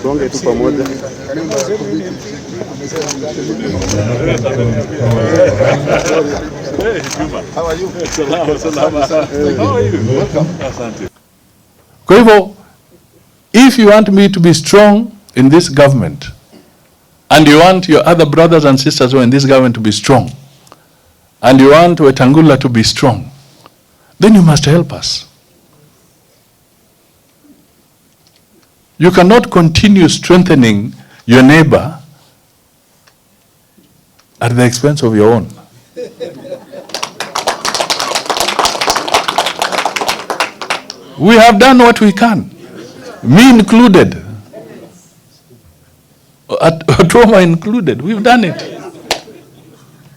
Tuonge tu pamoja. How are you? How are you? Welcome. Kwa hivyo, if you want me to be strong in this government, and you want your other brothers and sisters who are in this government to be strong, and you want Wetangula to be strong, then you must help us. You cannot continue strengthening your neighbor at the expense of your own. We have done what we can, me included, Atoma included. We've done it.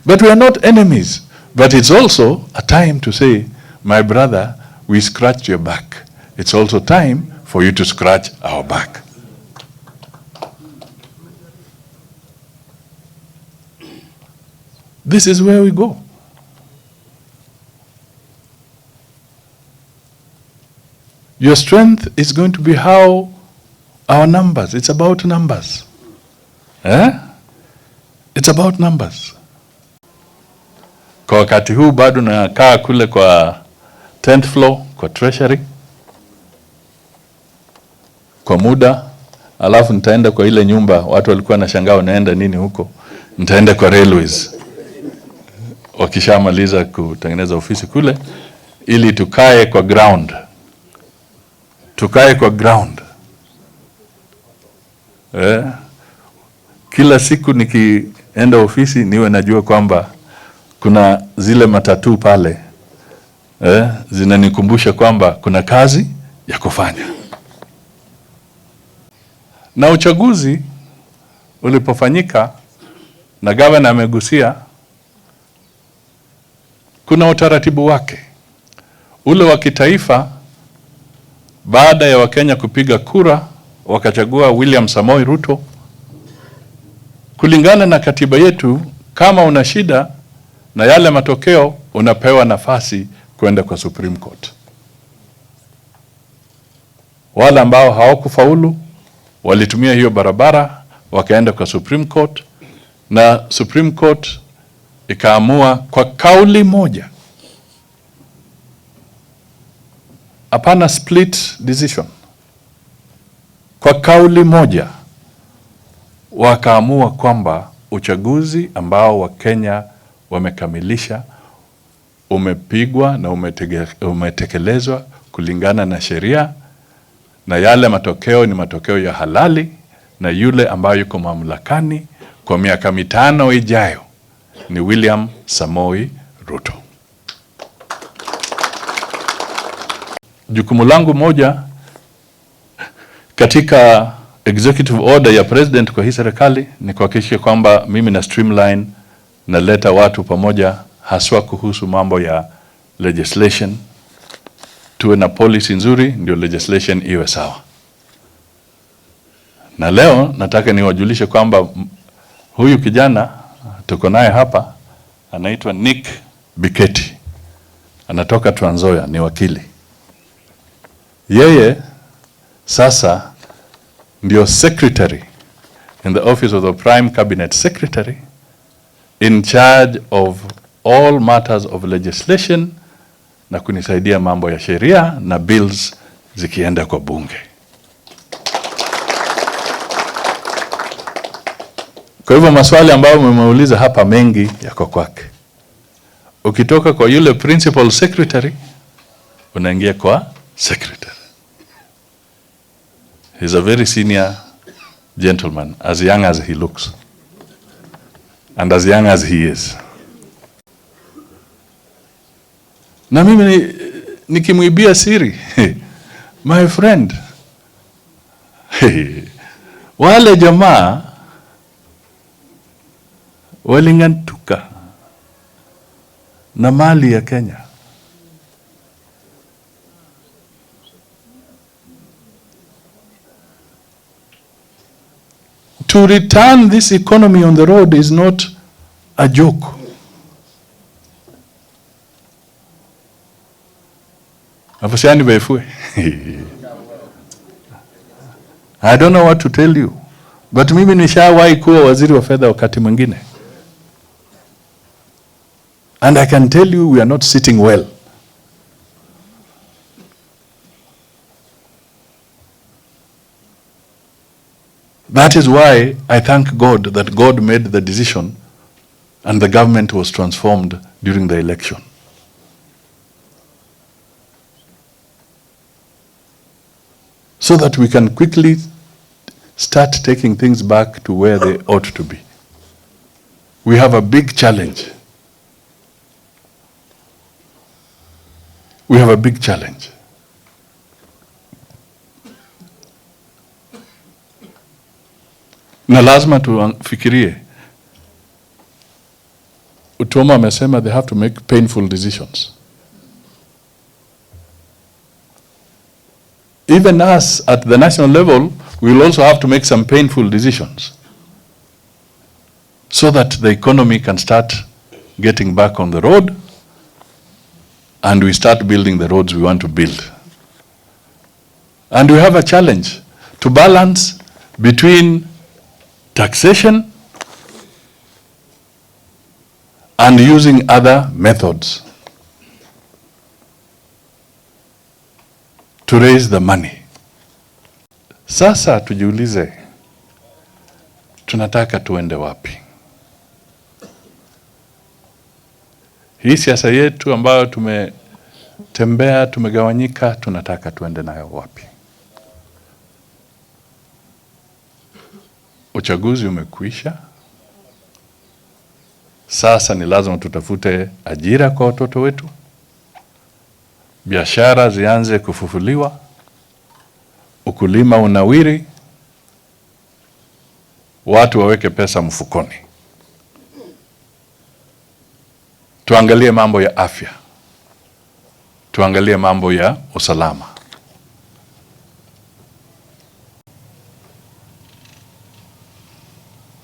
But we are not enemies. But it's also a time to say, my brother, we scratched your back. It's also time for you to scratch our back. This is where we go. Your strength is going to be how our numbers. It's about numbers. It's about numbers. Kwa wakati huu bado nakaa kule kwa 10th floor kwa treasury kwa muda, alafu nitaenda kwa ile nyumba watu walikuwa na shangao naenda nini huko, nitaenda kwa railways wakishamaliza kutengeneza ofisi kule, ili tukae kwa ground. Tukae kwa ground. Kila siku nikienda ofisi niwe najua kwamba kuna zile matatu pale zinanikumbusha kwamba kuna kazi ya kufanya. Na uchaguzi ulipofanyika na gavana amegusia, kuna utaratibu wake ule wa kitaifa. Baada ya Wakenya kupiga kura wakachagua William Samoei Ruto, kulingana na katiba yetu, kama una shida na yale matokeo unapewa nafasi kwenda kwa Supreme Court. Wale ambao hawakufaulu walitumia hiyo barabara wakaenda kwa Supreme Court, na Supreme Court ikaamua kwa kauli moja, hapana split decision, kwa kauli moja wakaamua kwamba uchaguzi ambao Wakenya wamekamilisha umepigwa na umetekelezwa kulingana na sheria, na yale matokeo ni matokeo ya halali, na yule ambaye yuko mamlakani kwa miaka 5 ijayo ni William Samoei Ruto. Jukumu langu moja katika executive order ya president kwa hii serikali ni kuhakikisha kwamba mimi na streamline na leta watu pamoja, haswa kuhusu mambo ya legislation. Tuwe na policy nzuri ndio legislation iwe sawa. Na leo nataka niwajulishe kwamba huyu kijana tuko naye hapa anaitwa Nick Biketi, anatoka Trans Nzoia, ni wakili. Yeye sasa ndio secretary in the office of the prime cabinet secretary, in charge of all matters of legislation, na kunisaidia mambo ya sheria na bills zikienda kwa bunge. Kwa hivyo maswali ambayo mmeuliza hapa mengi yako kwake. Ukitoka kwa yule principal secretary unaingia kwa secretary. He's a very senior gentleman, as young as he looks and as young as he is. Na mimi nikimwibia siri my friend, wale jamaa walingantuka na mali ya Kenya. To return this economy on the road is not a joke. Afasiani befue. I don't know what to tell you. But mimi nishawahi kuwa waziri wa fedha wakati mwingine. And I can tell you we are not sitting well. That is why I thank God that God made the decision and the government was transformed during the election. So that we can quickly start taking things back to where they ought to be. We have a big challenge. We have a big challenge. Na lazima tufikirie. Utoma amesema they have to make painful decisions. Even us at the national level, we will also have to make some painful decisions so that the economy can start getting back on the road and we start building the roads we want to build. And we have a challenge to balance between taxation and using other methods to raise the money. Sasa tujiulize, tunataka tuende wapi? Hii siasa yetu ambayo tumetembea, tumegawanyika, tunataka tuende nayo wapi? Uchaguzi umekwisha. Sasa ni lazima tutafute ajira kwa watoto wetu. Biashara zianze kufufuliwa. Ukulima unawiri. Watu waweke pesa mfukoni. Tuangalie mambo ya afya. Tuangalie mambo ya usalama.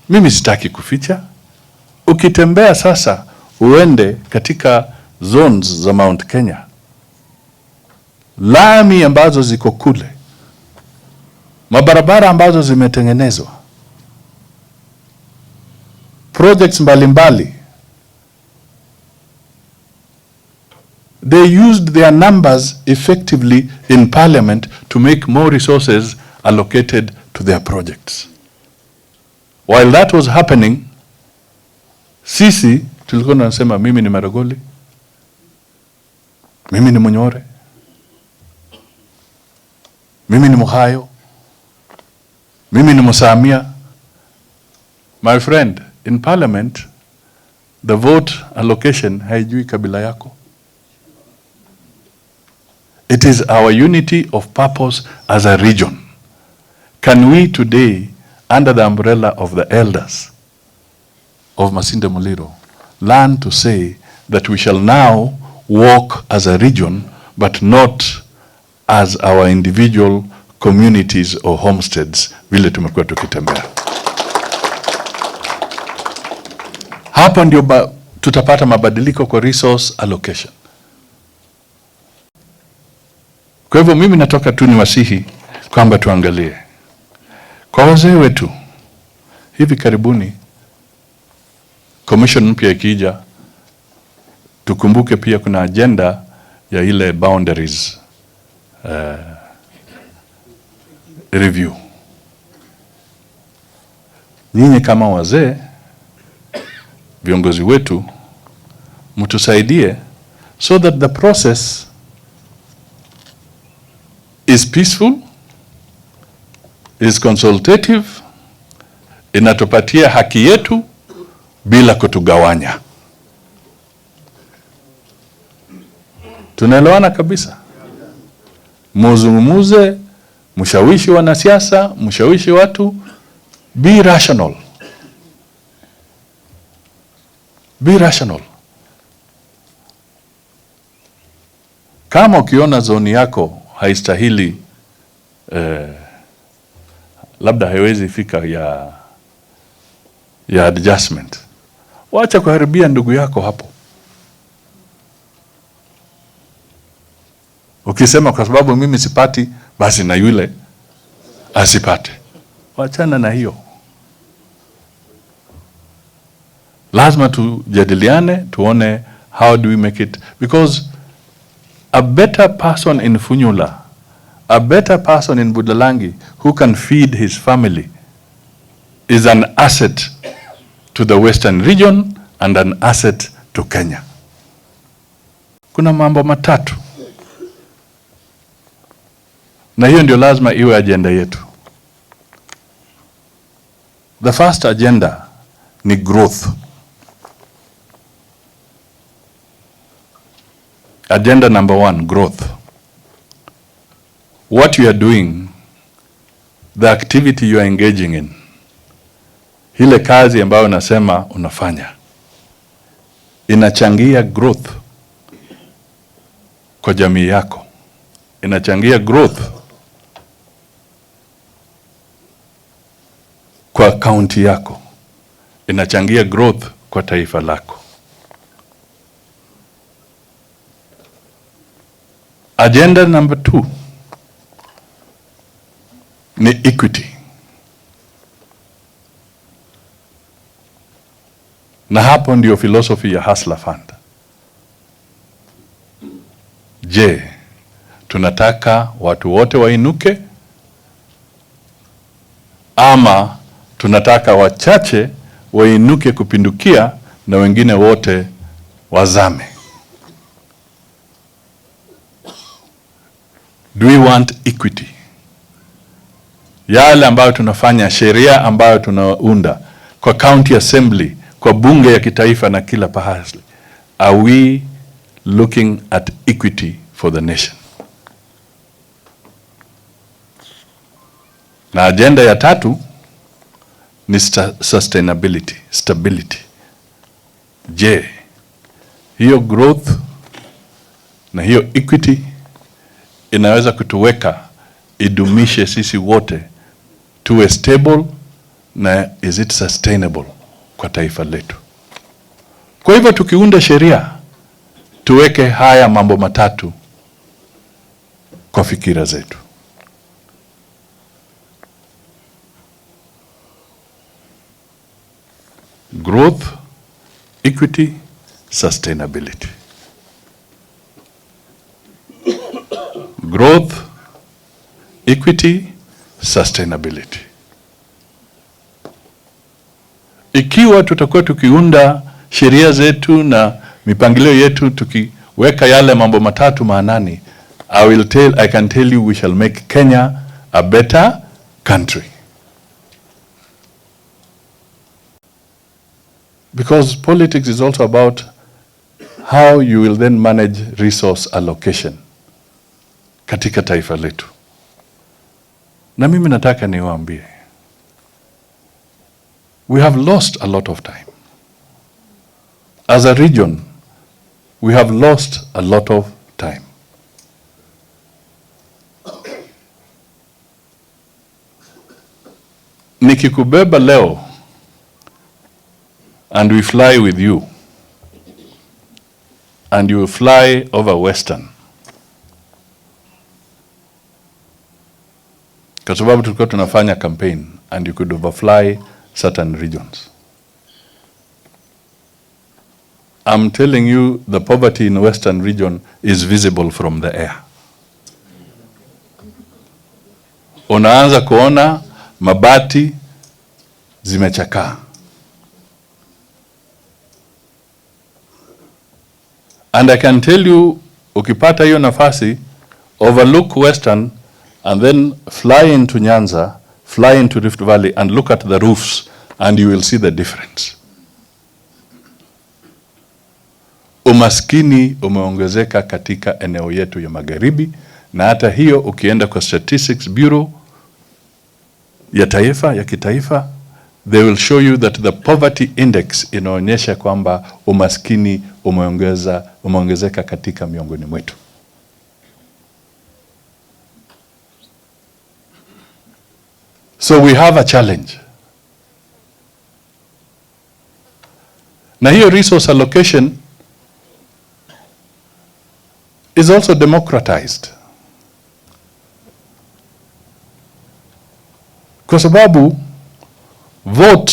Mimi sitaki kuficha. Ukitembea sasa uende katika zones za Mount Kenya, lami ambazo ziko kule, mabarabara ambazo zimetengenezwa, projects mbalimbali, they used their numbers effectively in parliament to make more resources allocated to their projects. While that was happening, sisi tulikuwa tunasema mimi ni Maragoli, mimi ni Munyore, mimi ni Muhayo, mimi ni Musamia. My friend, in parliament, the vote allocation haijui kabila yako. It is our unity of purpose as a region. Can we today, under the umbrella of the elders of Masinde Muliro, learn to say that we shall now walk as a region, but not as our individual communities or homesteads, vile tumekuwa tukitembea. Hapa ndio tutapata mabadiliko kwa resource allocation. Kwa hivyo mimi natoka tu ni wasihi kwamba tuangalie kwa wazee wetu. Hivi karibuni commission mpya ikija, tukumbuke pia kuna agenda ya ile boundaries review. Nyinyi kama wazee, viongozi wetu, mtusaidie so that the process is peaceful, is consultative, inatupatia haki yetu bila kutugawanya. Tunaelewana kabisa? Muzungumuze, mshawishi wanasiasa, mshawishi watu, be rational. Be rational. Kama ukiona zoni yako haistahili, labda haiwezi fika ya adjustment, wacha kuharibia ndugu yako hapo. Ukisema kwa sababu mimi sipati, basi na yule asipate. Wachana na hiyo. Lazima tujadiliane, tuone how do we make it, because a better person in Funyula, a better person in Budalangi who can feed his family is an asset to the Western region and an asset to Kenya. Kuna mambo matatu, na hiyo ndio lazima iwe agenda yetu. The first agenda ni growth. Agenda number 1, growth. What you are doing, the activity you are engaging in, ile kazi ambayo unasema unafanya, inachangia growth kwa jamii yako, inachangia growth kwa kaunti yako, inachangia growth kwa taifa lako. Agenda number 2 ni equity. Na hapo ndio philosophy ya Hustler Fund. Je, tunataka watu wote wainuke ama tunataka wachache wainuke kupindukia na wengine wote wazame? Do we want equity? Yale ambayo tunafanya, sheria ambayo tunaunda kwa county assembly, kwa bunge ya kitaifa na kila pahali, are we looking at equity for the nation? Na agenda ya 3 ni sustainability, stability. Je, hiyo growth na hiyo equity inaweza kutuweka idumishe sisi wote tuwe stable, na is it sustainable kwa taifa letu? Kwa hivyo tukiunda sheria, tuweke haya mambo matatu kwa fikira zetu. Growth, equity, sustainability. Growth, equity, sustainability. Ikiwa tutakuwa tukiunda sheria zetu na mipangilio yetu tukiweka yale mambo matatu maanani, I can tell you we shall make Kenya a better country. Because politics is also about how you will then manage resource allocation katika taifa letu. Na mimi nataka niwaambie, we have lost a lot of time. As a region, we have lost a lot of time. Nikikubeba leo and we fly with you and you fly over Western, kwa sababu tulikuwa tunafanya campaign and you could overfly certain regions. I'm telling you, the poverty in Western region is visible from the air. Unaanza kuona mabati zimechakaa. And I can tell you, ukipata hiyo nafasi, overlook Western and then fly into Nyanza, fly into Rift Valley and look at the roofs and you will see the difference. Umaskini umeongezeka katika eneo yetu ya magharibi, na hata hiyo ukienda kwa Statistics Bureau ya kitaifa, they will show you that the poverty index inaonyesha kwamba umaskini umeongezeka katika miongoni mwetu. So we have a challenge. Na hiyo resource allocation is also democratized. kwa sababu vote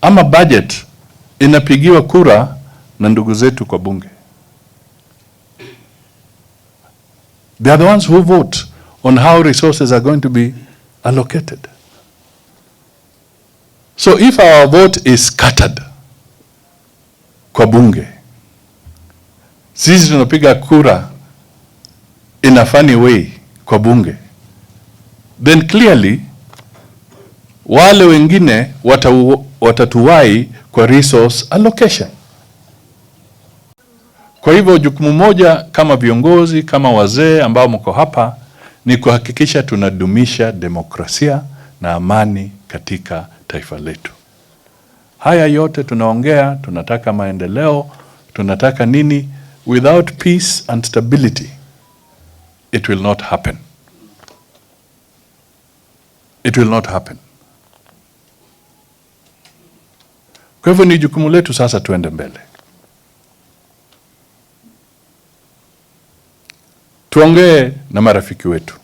ama budget inapigiwa kura na ndugu zetu kwa bunge. They are the ones who vote on how resources are going to be allocated. So if our vote is scattered kwa bunge, sisi tunapiga kura in a funny way kwa bunge, then clearly wale wengine watatuwai kwa resource allocation. Kwa hivyo jukumu moja kama viongozi, kama wazee ambao mko hapa, ni kuhakikisha tunadumisha demokrasia na amani katika taifa letu. Haya yote tunaongea, tunataka maendeleo, tunataka nini? Without peace and stability, it will not happen. It will not happen. Kwa hivyo ni jukumu letu sasa tuende mbele. Tuongee na marafiki wetu.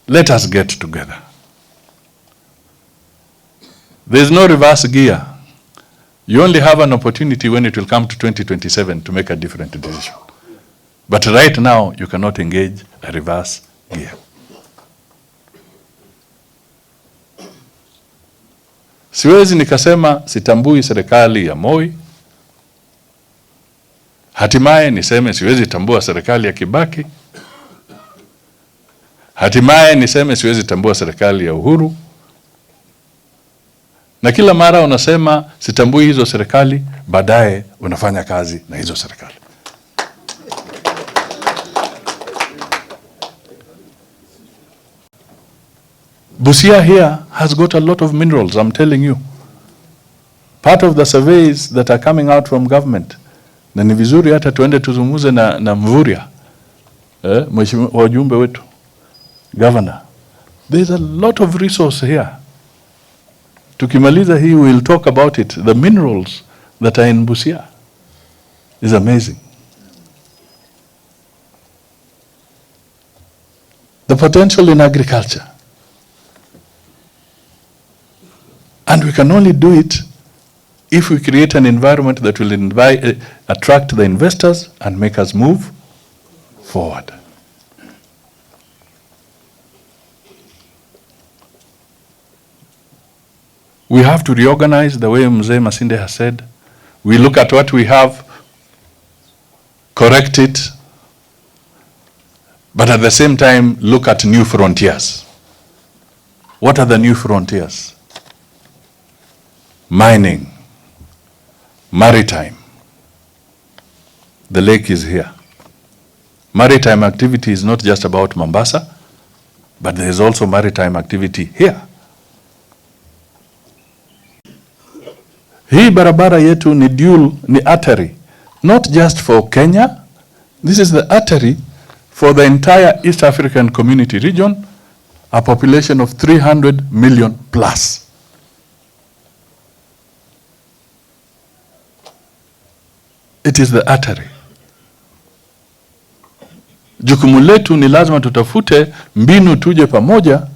Let us get together. There is no reverse gear. You only have an opportunity when it will come to 2027 to make a different decision. But right now, you cannot engage a reverse gear. Siwezi nikasema sitambui serikali ya Moi. Hatimaye niseme siwezi tambua serikali ya Kibaki. Hatimaye niseme siwezi tambua serikali ya Uhuru. Na kila mara unasema sitambui hizo serikali, baadaye unafanya kazi na hizo serikali. Busia here has got a lot of minerals, I'm telling you. Part of the surveys that are coming out from government. Na ni vizuri hata tuende tuzungumze na Mvurya, mheshimiwa wajumbe wetu, governor. There's a lot of resource here. Tukimaliza hii, we'll talk about it. The minerals that are in Busia is amazing. The potential in agriculture. And we can only do it if we create an environment that will attract the investors and make us move forward. We have to reorganize the way Mzee Masinde has said. We look at what we have, correct it, but at the same time look at new frontiers. What are the new frontiers? Mining, maritime. The lake is here. Maritime activity is not just about Mombasa, but there is also maritime activity here. Hii barabara yetu ni dual, ni artery, not just for Kenya. This is the artery for the entire East African Community region, a population of 300 million plus. It is the artery. Jukumu letu ni lazima tutafute mbinu, tuje pamoja,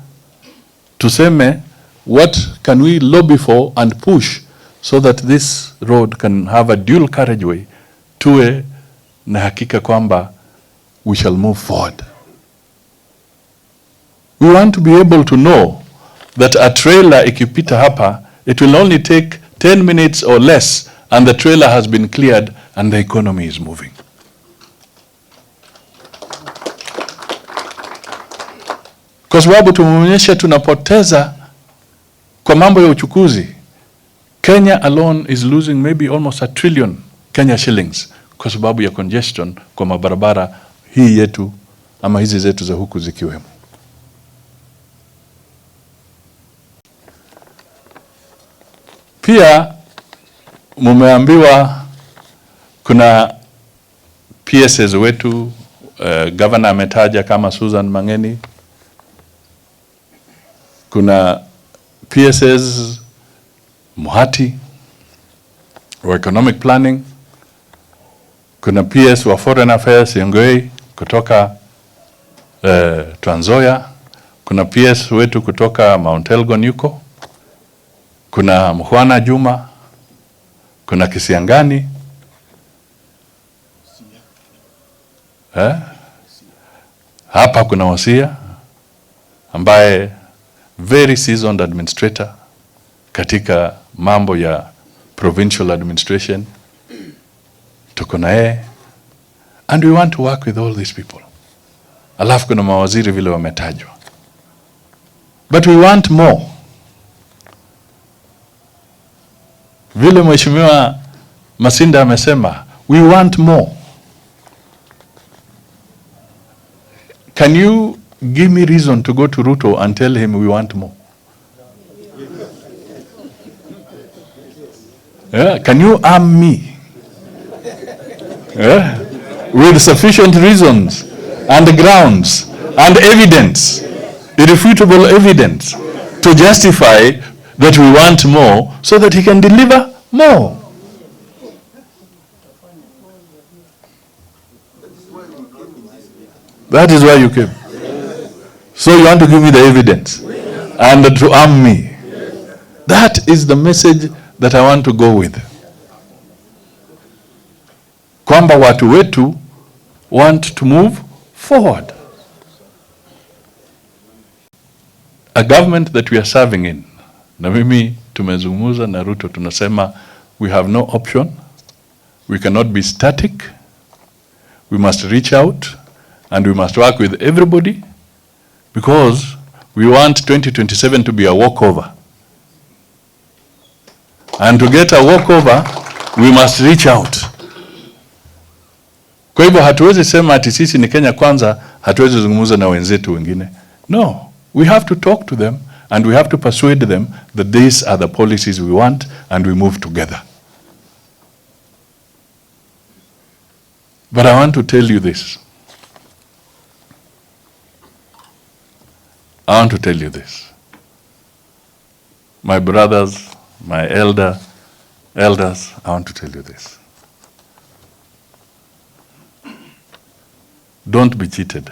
tuseme what can we lobby for and push so that this road can have a dual carriageway, tuwe na hakika kwamba we shall move forward. We want to be able to know that a trailer ikipita hapa, it will only take 10 minutes or less and the trailer has been cleared and the economy is moving. Kwa sababu tumeonyesha tunapoteza kwa mambo ya uchukuzi. Kenya alone is losing maybe almost 1 trillion Kenya shillings kwa sababu ya congestion kwa mabarabara hii yetu ama hizi zetu za huku zikiwemo. Pia mumeambiwa kuna PSs wetu, governor ametaja kama Susan Mangeni. Kuna PSs Muhati wa economic planning. Kuna PS wa foreign affairs Ngoi kutoka Trans Nzoia. kuna PS wetu kutoka Mount Elgon yuko, kuna Mhwana Juma, kuna Kisiangani, hapa kuna Wasia ambaye very seasoned administrator katika mambo ya provincial administration, tuko na yeye, and we want to work with all these people. Alafu kuna mawaziri vile wametajwa, but we want more. Vile Mheshimiwa Masinda amesema, we want more. Can you give me reason to go to Ruto and tell him we want more? Yeah, can you arm me? Yeah, with sufficient reasons and grounds and evidence, irrefutable evidence, to justify that we want more so that he can deliver more. That is why you came. So you want to give me the evidence and to arm me. That is the message that I want to go with. Kwamba watu wetu want to move forward. A government that we are serving in, na mimi tumezungumza na Ruto, tunasema we have no option, we cannot be static, we must reach out and we must work with everybody, because we want 2027 to be a walkover. And to get a walkover, we must reach out. Kwa hivyo hatuwezi sema ati sisi ni Kenya kwanza, hatuwezi zungumza na wenzetu wengine. No, we have to talk to them and we have to persuade them that these are the policies we want, and we move together. But I want to tell you this. I want to tell you this. My brothers, my elders, I want to tell you this. Don't be cheated.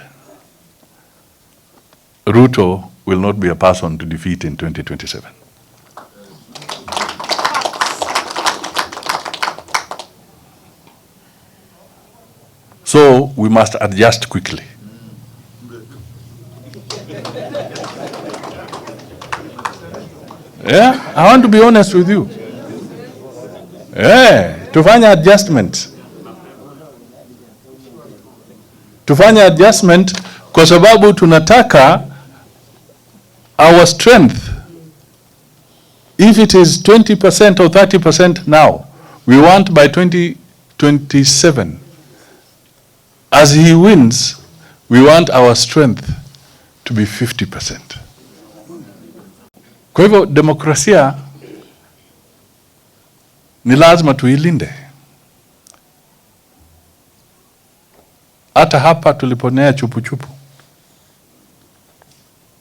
Ruto will not be a person to defeat in 2027. So we must adjust quickly. Yeah, I want to be honest with you. Yeah, tufanya adjustment. Tufanya adjustment kwa sababu tunataka our strength, if it is 20% or 30% now, we want by 2027, as he wins, we want our strength to be 50%. Kwa hivyo demokrasia ni lazima tuilinde. Hata hapa tuliponea chupu-chupu.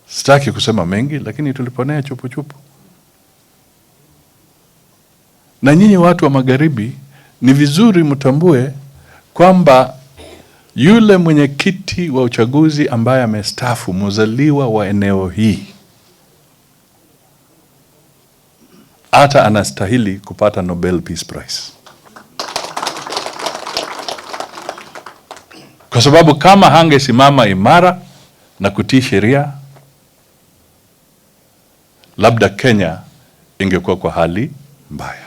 Sitaki kusema mengi, lakini tuliponea chupu-chupu. Na nyinyi watu wa magharibi, ni vizuri mtambue kwamba yule mwenyekiti wa uchaguzi ambaye amestaafu, mzaliwa wa eneo hii, hata anastahili kupata Nobel Peace Prize. Kwa sababu kama hangesimama imara na kutii sheria, labda Kenya ingekuwa kwa hali mbaya.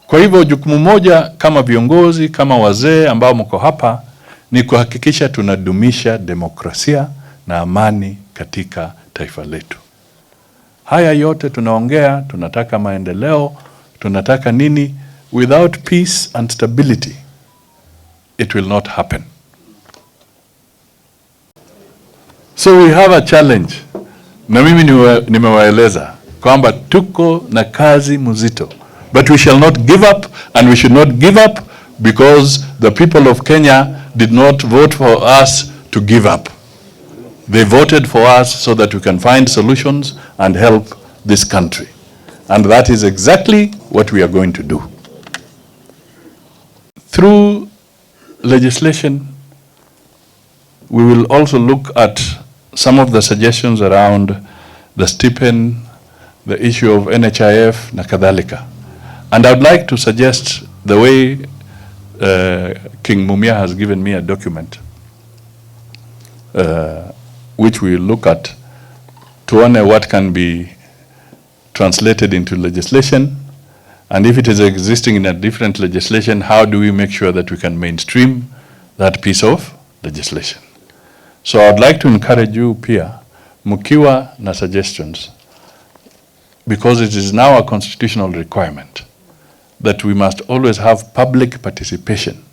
Kwa hivyo jukumu moja kama viongozi, kama wazee ambao mko hapa, ni kuhakikisha tunadumisha demokrasia na amani katika taifa letu. Haya yote tunaongea, tunataka maendeleo, tunataka nini? Without peace and stability, it will not happen. So we have a challenge. Na mimi nimewaeleza kwamba tuko na kazi mzito. But we shall not give up, and we should not give up because the people of Kenya did not vote for us to give up. They voted for us so that we can find solutions and help this country. And that is exactly what we are going to do. Through legislation, we will also look at some of the suggestions around the stipend, the issue of NHIF na kadhalika. And I would like to suggest the way King Mumia has given me a document which we look at to honor what can be translated into legislation, and if it is existing in a different legislation, how do we make sure that we can mainstream that piece of legislation? So I'd like to encourage you pia mukiwa na suggestions, because it is now a constitutional requirement that we must always have public participation,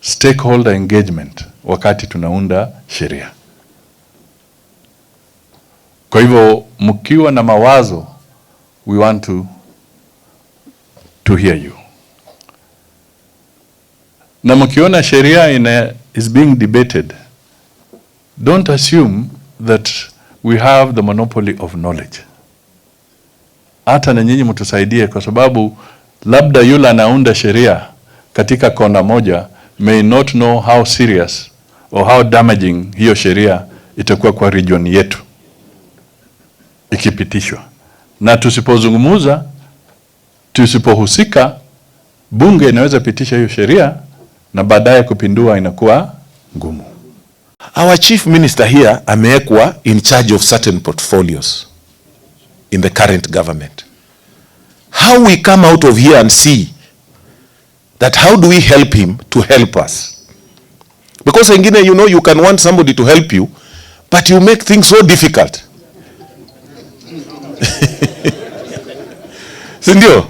stakeholder engagement wakati tunaunda sheria. Kwa hivyo mkiwa na mawazo, we want to hear you. Na mkiona sheria is being debated, don't assume that we have the monopoly of knowledge. Hata na nyinyi mtusaidie, kwa sababu labda yule anaunda sheria katika kona moja may not know how serious or how damaging hiyo sheria itakuwa kwa region yetu ikipitishwa. Na tusipozungumuza, tusipohusika, bunge inaweza pitisha hiyo sheria na baadaye kupindua inakuwa ngumu. Our chief minister here amewekwa in charge of certain portfolios in the current government. How we come out of here and see that how do we help him to help us? Because wengine, you know, you can want somebody to help you, but you make things so difficult. Sindio?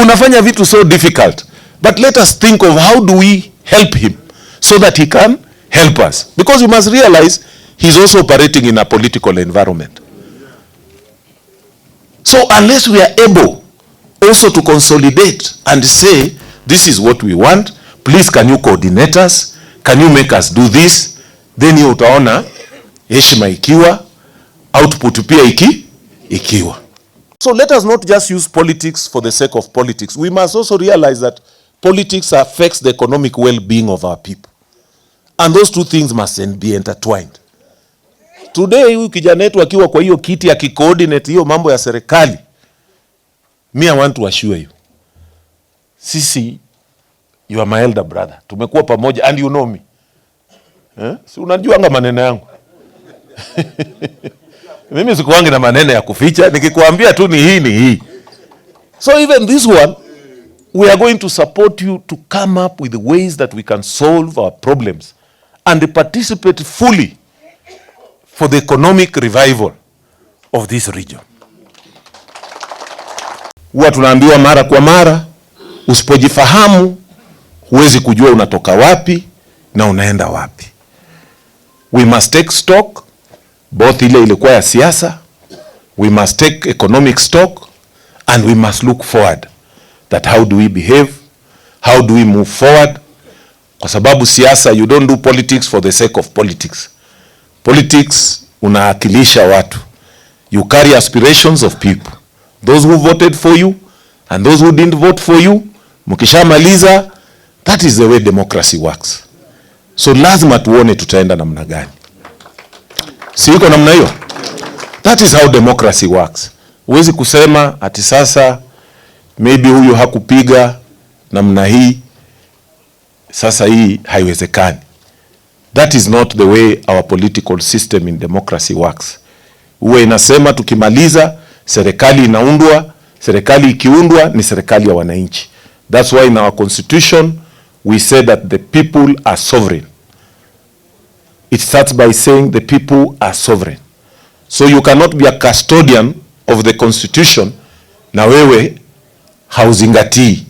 Unafanya vitu so difficult. But let us think of how do we help him so that he can help us. Because you must realize he's also operating in a political environment. So unless we are able also to consolidate and say, this is what we want, please can you coordinate us, can you make us do this, then you utaona heshima ikiwa, output pia ikiwa. So let us not just use politics for the sake of politics. We must also realize that politics affects the economic well-being of our people. And those two things must be intertwined. Today, huyu kijana wetu akiwa kwa hiyo kiti ya coordinate hiyo mambo ya serikali, me I want to assure you, sisi, you are my elder brother. Tumekuwa pamoja and you know me. Si unajuanga maneno yangu. Mimi sikuwangi na maneno ya kuficha, nikikuambia tu ni hii. So even this one, we are going to support you to come up with the ways that we can solve our problems and participate fully for the economic revival of this region. Huwa tunaambiwa mara kwa mara, usipojifahamu huwezi kujua unatoka wapi na unaenda wapi. We must take stock, both ile ilikuwa ya siasa, we must take economic stock, and we must look forward that how do we behave, how do we move forward. Kwa sababu siasa, you don't do politics for the sake of politics. Politics unaakilisha watu. You carry aspirations of people. Those who voted for you and those who didn't vote for you, mkishamaliza, that is the way democracy works. So lazima tuone tutaenda namna gani. Si iko namna hiyo? That is how democracy works. Huwezi kusema ati sasa maybe huyu hakupiga namna hii, sasa hii haiwezekani. That is not the way our political system in democracy works. Uwe inasema tukimaliza, serikali inaundwa, serikali ikiundwa ni serikali ya wananchi. That's why in our constitution we say that the people are sovereign. It starts by saying the people are sovereign. So you cannot be a custodian of the constitution na wewe hauzingatii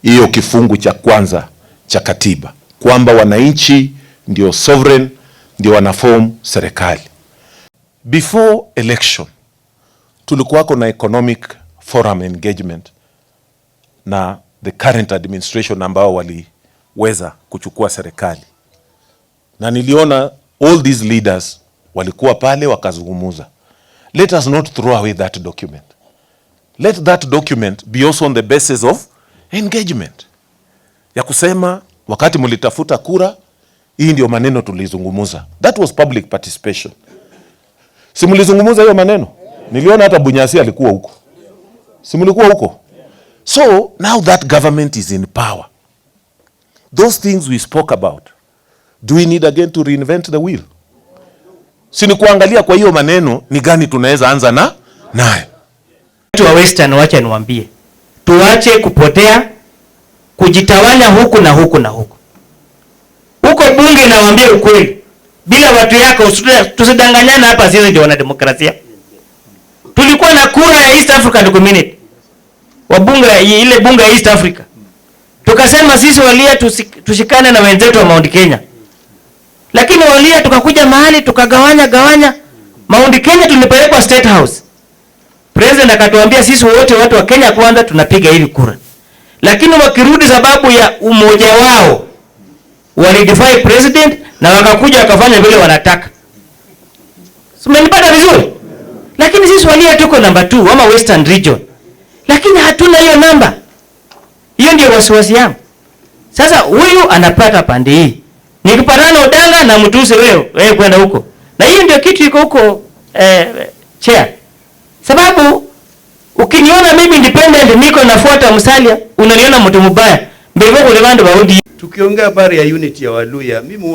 hiyo kifungu cha kwanza cha katiba, kwamba wananchi ndio sovereign, ndio wanaform serikali. Before election, tulikuwako na economic forum engagement na the current administration ambao waliweza kuchukua serikali. Na niliona all these leaders walikuwa pale wakazungumuza. Let us not throw away that document. Let that document be also on the basis of engagement. Ya kusema wakati mlitafuta kura, Hii ndio maneno tulizungumuza. That was public participation. Simulizungumuza hiyo maneno? Niliona hata Bunyasi alikuwa huko. Simulikuwa huko? So now that government is in power, those things we spoke about, do we need again to reinvent the wheel? Sini kuangalia kwa hiyo maneno ni gani tunaweza anza nayo. Watu wa Western, wacha niwaambie, tuache kupotea, kujitawanya huku na huku na huku. Huko bunge nawaambia ukweli, bila watu yako tusidanganyana hapa, sisi ndio wana demokrasia. Tulikuwa na kura ya East African Community, wabunge ile bunge ya East Africa. Tukasema sisi Walia tushikane na wenzetu wa Mount Kenya. Lakini Walia tukakuja mahali tukagawanya Mount Kenya, tulipelekwa State House. President akatuambia sisi wote watu wa Kenya kwanza tunapiga hivi kura. Lakini wakirudi sababu ya umoja wao, walidefy president na wakakuja wakafanya vile wanataka. Umenipata vizuri? Lakini sisi Walia tuko number 2 ama Western Region. Lakini hatuna hiyo namba. Hiyo ndio wasiwasi yangu. Sasa huyu anapata pande hii. Nikipatana Odanga na mtuse wewe kwenda huko. Na hiyo ndio kitu iko huko chair. Sababu ukiniona mimi independent niko nafuata Musalia, unaniona mtu mbaya. Mbego kule bando baudi. Tukiongea habari ya unity ya Waluya, mimi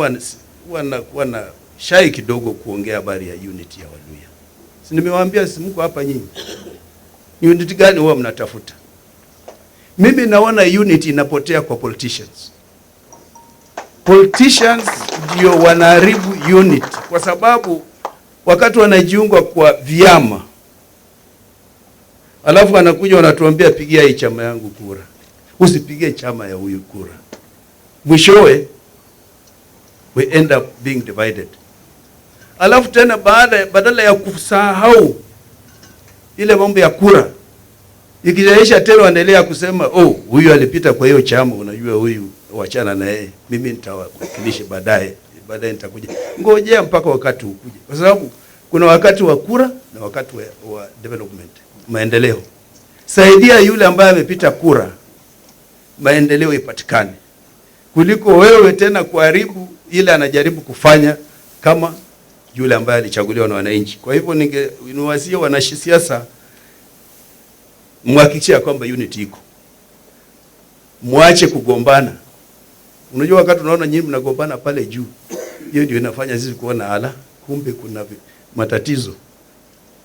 huwa na shy kidogo kuongea habari ya unity ya Waluya. Si nimewaambia mko hapa nyinyi. Ni unity gani huwa mnatafuta? Mimi naona unity inapotea kwa politicians. Politicians ndio wanaharibu unity kwa sababu wakati wanajiunga kwa vyama, alafu wanakuja wanatuambia pigia hii chama yangu kura, usipige chama ya huyu kura. Mwishowe we end up being divided. Alafu tena badala ya kusahau ile mambo ya kura, ikijaisha tena waendelea kusema huyu alipita kwa hiyo chama, unajua huyu wachana na yeye, mimi nitawakilisha baadaye nitakuja. Ngojea mpaka wakati ukuje, kwa sababu kuna wakati wa kura na wakati wa development, maendeleo. Saidia yule ambaye amepita kura, maendeleo ipatikane, kuliko wewe tena kuharibu ile anajaribu kufanya kama yule ambaye alichaguliwa na wananchi. Kwa hivyo niwasia wanasiasa, muhakikisha kwamba unity iko. Muache kugombana. Unajua wakati unaona nyinyi mnagombana pale juu, hiyo ndio inafanya sisi kuona kumbe kuna matatizo.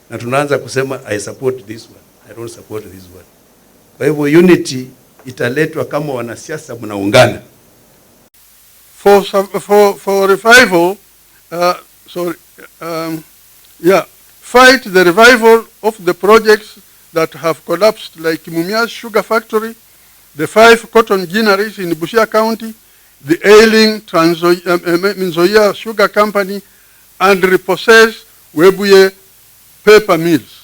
Na tunaanza kusema I support this one, I don't support this one. Kwa hivyo unity italetwa kama wanasiasa mnaungana. For revival, fight the revival of the projects that have collapsed, like Mumias Sugar Factory, the 5 cotton ginneries in Busia County, the ailing Nzoia Sugar Company, and repossess Webuye paper mills.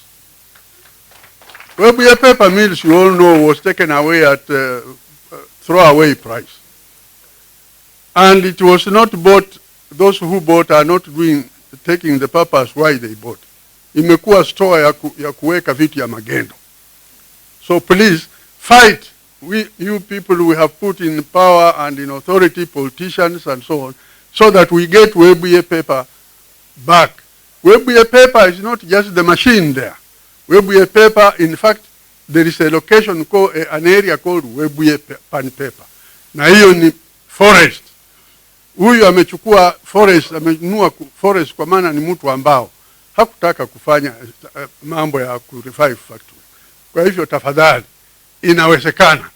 Webuye paper mills, you all know, was taken away at throwaway price. And it was not bought, those who bought are not taking the purpose why they bought. Imekuwa store ya kuweka vitu ya magendo. So please fight. You people we have put in power and in authority, politicians and so on, so that we get Webuye paper back. Webuye paper is not just the machine there. Webuye paper, in fact, there is a location called an area called Webuye pan paper. Na hiyo ni forest. Huyu amechukua forest, amenunua forest kwa maana ni mtu ambao hakutaka kufanya mambo ya revive factory. Kwa hivyo tafadhali, inawezekana.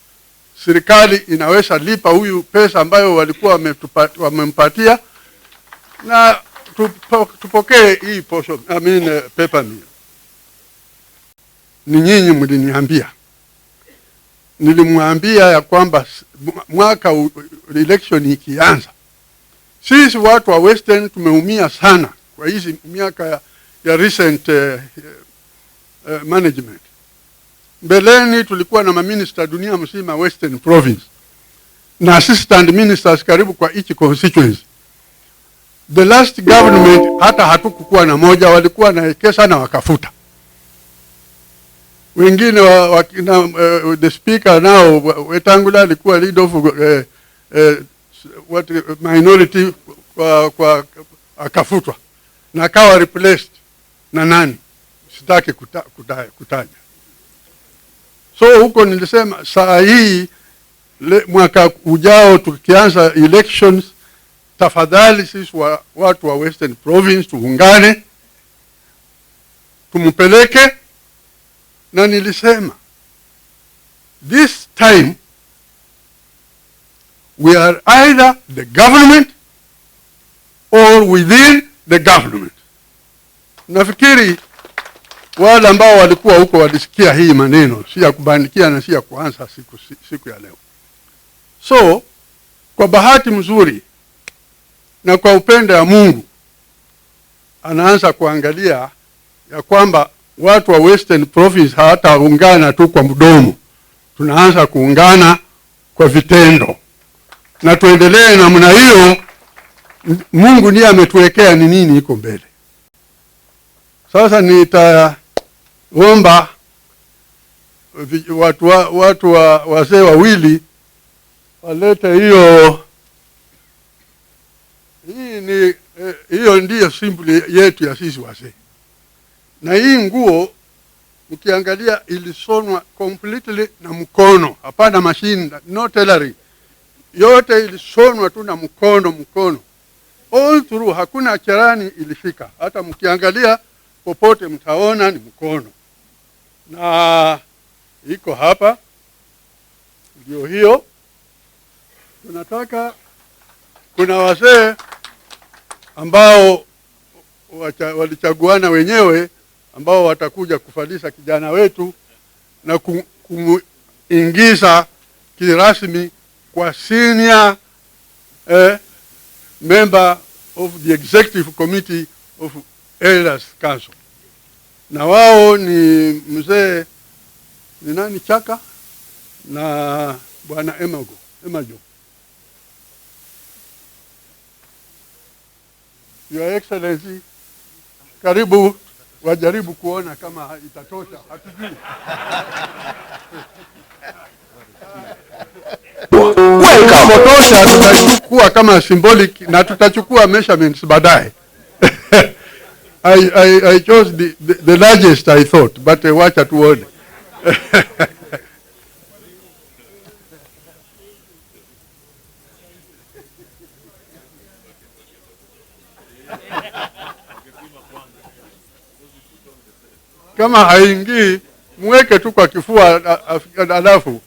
Serikali inaweza lipa huyu pesa ambayo walikuwa wamempatia na tupokee hii portion, paper mill. Ni nyinyi mliniambia. Nilimwambia ya kwamba mwaka election ikianza, sisi watu wa Western tumeumia sana kwa hizi miaka ya recent management. Mbeleni tulikuwa na maminister dunia mzima Western Province na assistant ministers karibu kwa each constituency. The last government hata hatukukuwa na moja, walikuwa na kesa na wakafuta. Wengine the speaker now Wetangula alikuwa lead of minority akafutwa na akawa replaced na nani, sitaki kutaja. So huko nilisema saa hii mwaka ujao tukianza elections, tafadhali sisi watu wa Western Province tuungane, tumpeleke. Na nilisema this time we are either the government or within the government. Nafikiri wale ambao walikuwa huko walisikia hii maneno, si ya kubanikia na si ya kuanza siku ya leo. So kwa bahati mzuri na kwa upendo ya Mungu, anaanza kuangalia ya kwamba watu wa Western Province hawataungana tu kwa mdomo, tunaanza kuungana kwa vitendo, na tuendelee namna hiyo. Mungu ndiye ametuwekea ni nini iko mbele. Sasa nitaomba watu wazee wawili walete hiyo. Hiyo ndiyo symbol yetu ya sisi wazee. Na hii nguo ukiangalia ilisonwa completely na mkono, hapana machine, no tailoring. Yote ilisonwa tu na mkono. All through, hakuna cherani ilifika. Hata mkiangalia popote mtaona ni mkono. Na iko hapa. Ndio hiyo. Tunataka kuna wazee ambao walichaguana wenyewe ambao watakuja kufadhisha kijana wetu na kumuingiza kirasmi kwa senior member of the executive committee of Elders Council. Na wao ni mzee ni nani Chaka na bwana Emajo. Your Excellency, karibu wajaribu kuona kama itatosha, hatujui. Kutosha tutachukua kama symbolic na tutachukua measurements baadaye. I chose the largest I thought, but wacha tuone. Kama haingii mweke tu kwa kifua alafu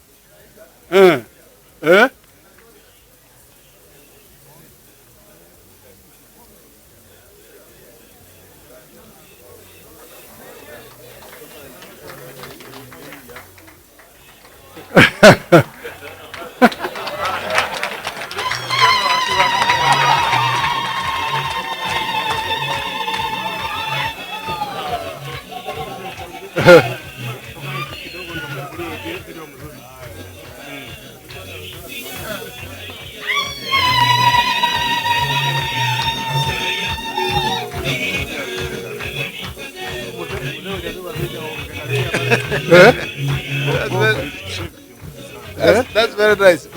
That's very nice.